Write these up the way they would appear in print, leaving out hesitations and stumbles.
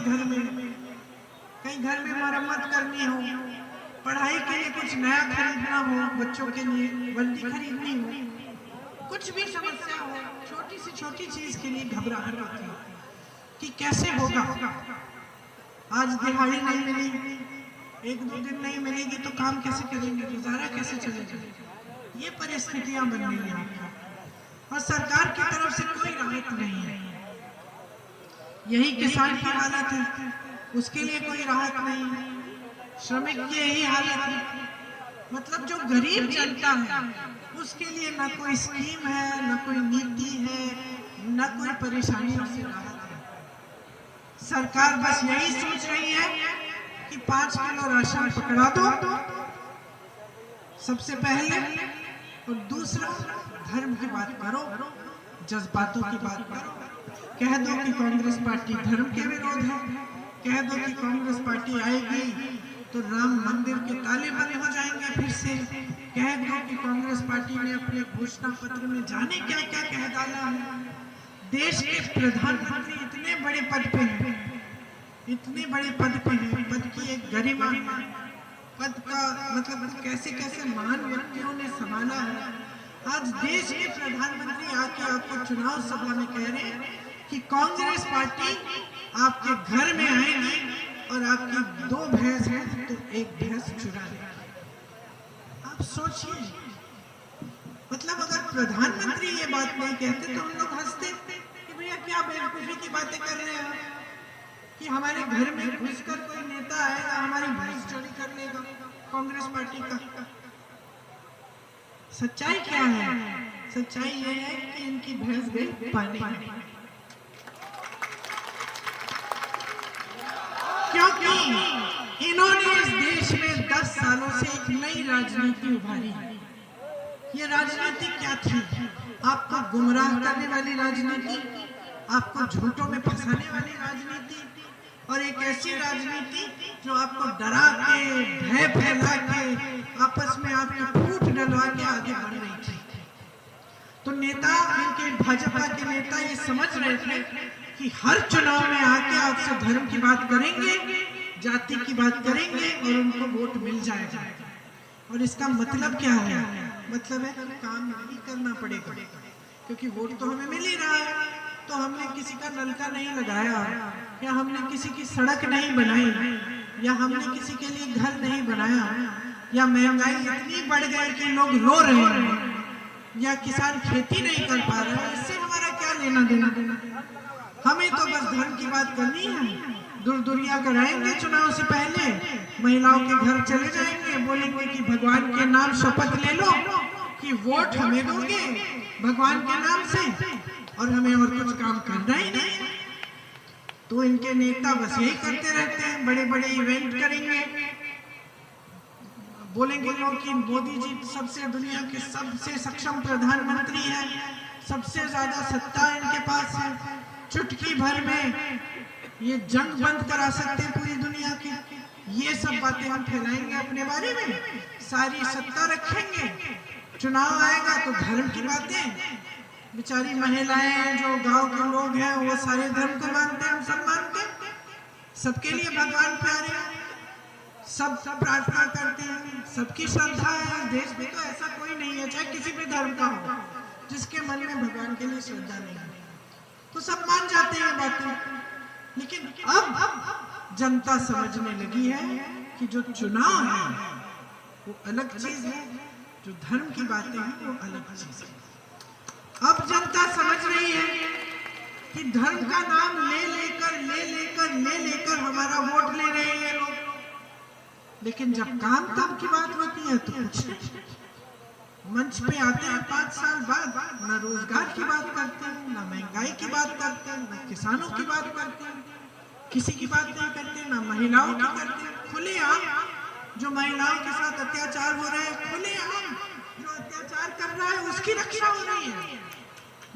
घर में, कहीं घर में मरम्मत करनी हो, पढ़ाई के लिए कुछ नया खरीदना हो, बच्चों के लिए वर्दी खरीदनी हो, कुछ भी समस्या हो, छोटी से छोटी चीज के लिए घबराहट होती है कि कैसे होगा। आज दिहाड़ी नहीं मिली, एक दो दिन नहीं मिलेगी तो काम कैसे करेंगे, गुजारा कैसे चलेगा, ये परिस्थितियां बन रही हैं और सरकार की तरफ से कोई राहत नहीं है। यही किसान की हालत है, उसके लिए कोई राहत नहीं है। श्रमिक की यही हालत है, मतलब जो गरीब जनता है उसके लिए ना कोई स्कीम है, ना कोई नीति है, ना कोई परेशानियों से राहत है। सरकार बस यही सोच रही है कि 5 किलो राशन पकड़ा दो सबसे पहले, और दूसरा धर्म की बात करो, जज्बातों की बात करो, कह दो कि कांग्रेस पार्टी धर्म के विरोध है, कह दो कि कांग्रेस पार्टी आएगी तो राम मंदिर के ताले बंद हो जाएंगे फिर से, कह दो कि कांग्रेस पार्टी ने अपने घोषणा पत्र में जाने क्या क्या कह डाला है। देश के प्रधानमंत्री इतने बड़े पद पे हैं, इतने बड़े पद पे हैं, पद की एक गरिमा, पद का मतलब कैसे कैसे महान व्यक्तियों ने संभाला है। आज देश के प्रधानमंत्री आके आपको चुनाव सभा में कह रहे हैं कि कांग्रेस पार्टी आपके घर में आएगी और आपकी 2 भैंस हैं तो 1 भैंस चुरा ले। आप सोचिए, मतलब अगर प्रधानमंत्री ये बात नहीं कहते तो हम लोग हंसते कि भैया क्या बेवकूफी की बातें कर रहे हैं कि हमारे घर में घुसकर कोई नेता आएगा हमारी भैंस चोरी कर लेगा कांग्रेस पार्टी का। सच्चाई क्या है? सच्चाई ये है कि इनकी भैंस गई पानी में, क्योंकि इन्होंने इस देश में 10 सालों से एक नई राजनीति उभारी है। ये राजनीति क्या थी? आपको गुमराह करने वाली राजनीति, आपको झूठों में फंसाने वाली राजनीति, और एक ऐसी राजनीति जो आपको डरा के, भय फैला के, आपस में आपके फूट डलवा के आगे बढ़ रही थी। तो नेता, इनके भाजपा के नेता ये समझ रहे थे कि हर चुनाव में आके आपसे धर्म की बात करेंगे, जाति की बात करेंगे और उनको वोट मिल जाएगा। और इसका मतलब क्या है? मतलब है काम नहीं करना पड़ेगा, क्योंकि वोट तो हमें मिल ही रहा है। तो हमने किसी का नलका नहीं लगाया, या हमने किसी की सड़क नहीं बनाई, या हमने किसी के लिए घर नहीं बनाया, या महंगाई इतनी बढ़ गई कि लोग रो रहे हैं, या किसान खेती नहीं कर पा रहे हैं, इससे हमारा क्या लेना देना? हमें तो बस धर्म की बात करनी है। दुर्दुरिया कराएंगे चुनाव से पहले, महिलाओं के घर चले जाएंगे, बोलेंगे कि भगवान के नाम शपथ ले लो कि वोट हमें दोगे भगवान के नाम से, और हमें और कुछ काम करना ही नहीं। तो इनके नेता बस यही करते रहते हैं, बड़े बड़े इवेंट करेंगे, बोलेंगे लोग कि मोदी जी सबसे दुनिया के सबसे सक्षम प्रधानमंत्री हैं, सबसे ज्यादा सत्ता इनके पास है, चुटकी भर में ये जंग बंद करा सकते हैं पूरी दुनिया की। ये सब बातें हम फैलाएंगे अपने बारे में, सारी सत्ता रखेंगे। चुनाव आएगा तो धर्म की बातें, बेचारी महिलाएं जो गांव के लोग हैं वो सारे धर्म को मानते हैं, हम सब मानते हैं, सबके लिए भगवान प्यारे हैं, सब प्रार्थना करते हैं, सबकी श्रद्धा है। देश में तो ऐसा कोई नहीं है, चाहे किसी भी धर्म का हो, जिसके मन में भगवान के लिए श्रद्धा नहीं है, तो सब मान जाते हैं बातें। लेकिन अब जनता समझने लगी है कि जो चुनाव है वो अलग चीज है, जो धर्म की बातें हैं वो अलग चीज है। अब जनता समझ रही है कि धर्म का नाम ले लेकर हमारा वोट ले रहे हैं लोग, लेकिन जब काम की बात होती है तो कुछ नहीं। मंच पे आते हैं 5 साल बाद, ना रोजगार की बात करते हैं, ना महंगाई की बात करते हैं, ना किसानों की बात करते हैं, किसी की बात नहीं करते, ना महिलाओं की करते हैं। खुलेआम जो महिलाओं के साथ अत्याचार हो रहे हैं, खुलेआम जो अत्याचार कर रहा है उसकी रक्षा हो रही है।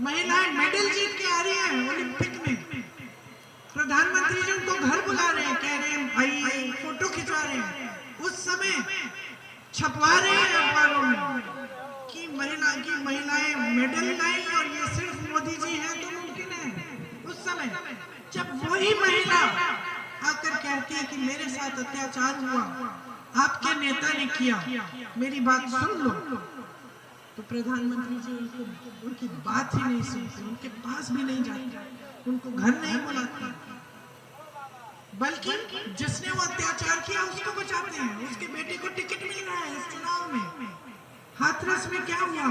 महिलाएं मेडल जीत के आ रही हैं ओलंपिक में, प्रधानमंत्री जी उनको घर बुला रहे हैं, कह रहे हैं आइए, फोटो खिंचवा रहे हैं। उस समय छपवा रहे हैं अखबारों में कि महिलाएं मेडल लाई और ये सिर्फ मोदी जी हैं तो मुमकिन है। उस समय जब वही महिला आकर कहती है कि मेरे साथ अत्याचार हुआ, आपके नेता ने किया, मेरी बात सुन लो। तो प्रधानमंत्री जी उनकी बात ही नहीं सुनते, उनके पास भी नहीं जाते, उनको घर नहीं बुलाते, बल्कि जिसने वो अत्याचार किया उसको बचाते हैं। उसके बेटे को टिकट मिल रहा है इस चुनाव में। हाथरस में क्या हुआ,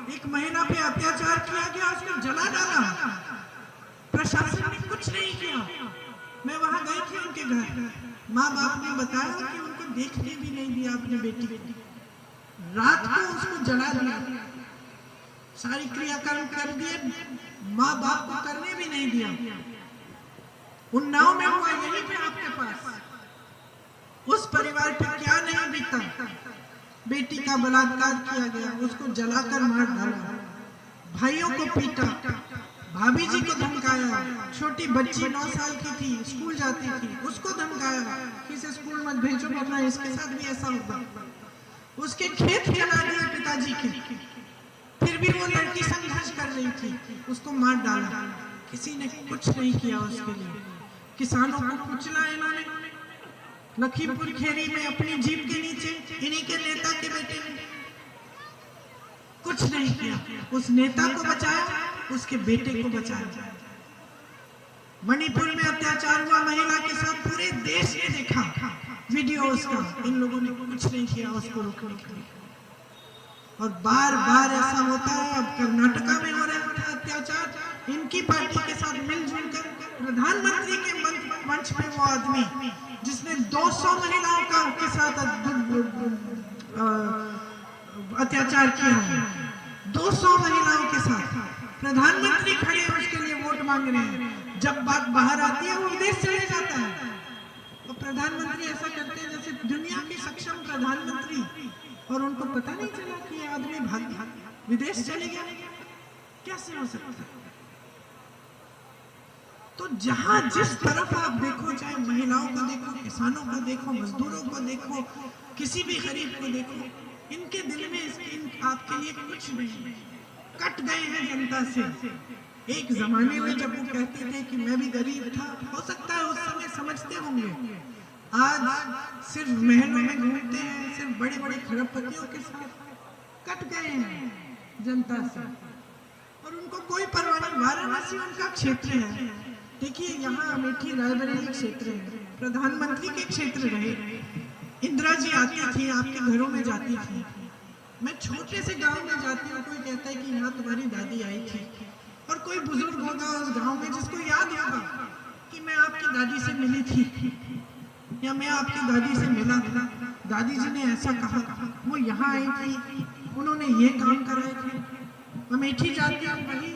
एक महिला पे अत्याचार किया गया, उसको जला डाला, प्रशासन ने कुछ नहीं किया। मैं वहां गई थी उनके घर, माँ बाप ने बताया कि उनको देखने भी नहीं दिया अपने बेटी को, रात को उसको जला दिया, सारी क्रियाकर्म कर दिए, माँ बाप को करने भी नहीं दिया। उन्नाव में हुआ यहीं पे आपके पास। उस परिवार पे क्या नहीं बीता, बेटी का बलात्कार किया गया, उसको जलाकर मार डाला, भाइयों को पीटा, भाभी जी को धमकाया, छोटी बच्ची 9 साल की थी, स्कूल जाती थी, उसको धमकाया कि इसे स्कूल मत भेजो वरना इसके साथ भी ऐसा होगा। उसके खेत जला दिए पिताजी के, फिर भी वो लड़की संघर्ष कर रही थी, उसको मार डाला, किसी ने कुछ नहीं किया उसके लिए। किसानों को कुचला इन्होंने, लखीमपुर खेरी में अपनी जीप के नीचे इन्हीं के नेता के बेटे ने कुछ नहीं किया, उस नेता को बचाया, उसके बेटे को बचाया। मणिपुर में अत्याचार हुआ महिला के साथ, पूरे देश ने देखा वीडियो उसका, इन लोगों ने कुछ नहीं किया उसको रोकने के लिए। और बार बार ऐसा होता है। अब कर्नाटका में हो रहा था अत्याचार, इनकी पार्टी के साथ मिलजुल कर प्रधानमंत्री के मंच पे वो आदमी जिसने 200 महिलाओं का के साथ अत्याचार किया है, 200 महिलाओं के साथ प्रधानमंत्री खड़े उसके लिए वोट मांग रहे हैं। जब बात बाहर आती है वो विदेश चले जाता है। और प्रधानमंत्री ऐसा करते हैं जैसे दुनिया के सक्षम प्रधानमंत्री, और उनको पता नहीं चला कि ये आदमी भाग विदेश चले गया। कैसे हो सकता है? तो जहां जिस तरफ आप देखो, चाहे महिलाओं को देखो, किसानों को देखो, मजदूरों को देखो, किसी भी गरीब को देखो, इनके दिल में आपके लिए कुछ नहीं, कट गए हैं जनता से। एक जमाने में जब वो कहते थे कि मैं भी गरीब था, हो सकता है उस समय समझते होंगे, आज सिर्फ महलों में घूमते हैं, सिर्फ बड़े बड़े खरबपतियों के साथ कट गए हैं जनता से, और उनको कोई परवाह नहीं। वाराणसी उनका क्षेत्र है। देखिए यहाँ अमेठी रायबरेली क्षेत्र है, प्रधानमंत्री के क्षेत्र रहे, इंदिरा जी आती थी, आपके घरों में जाती थी। मैं छोटे से गांव में जाती हूँ, कोई कहता है कि यहाँ तुम्हारी दादी आई थी, और कोई बुजुर्ग होगा उस गांव में जिसको याद होगा कि मैं आपकी दादी से मिली थी, या मैं आपकी दादी से मिला था, दादी जी ने ऐसा कहा, वो यहाँ आई थी, उन्होंने ये काम कराए थे। अमेठी जाती हूँ, वही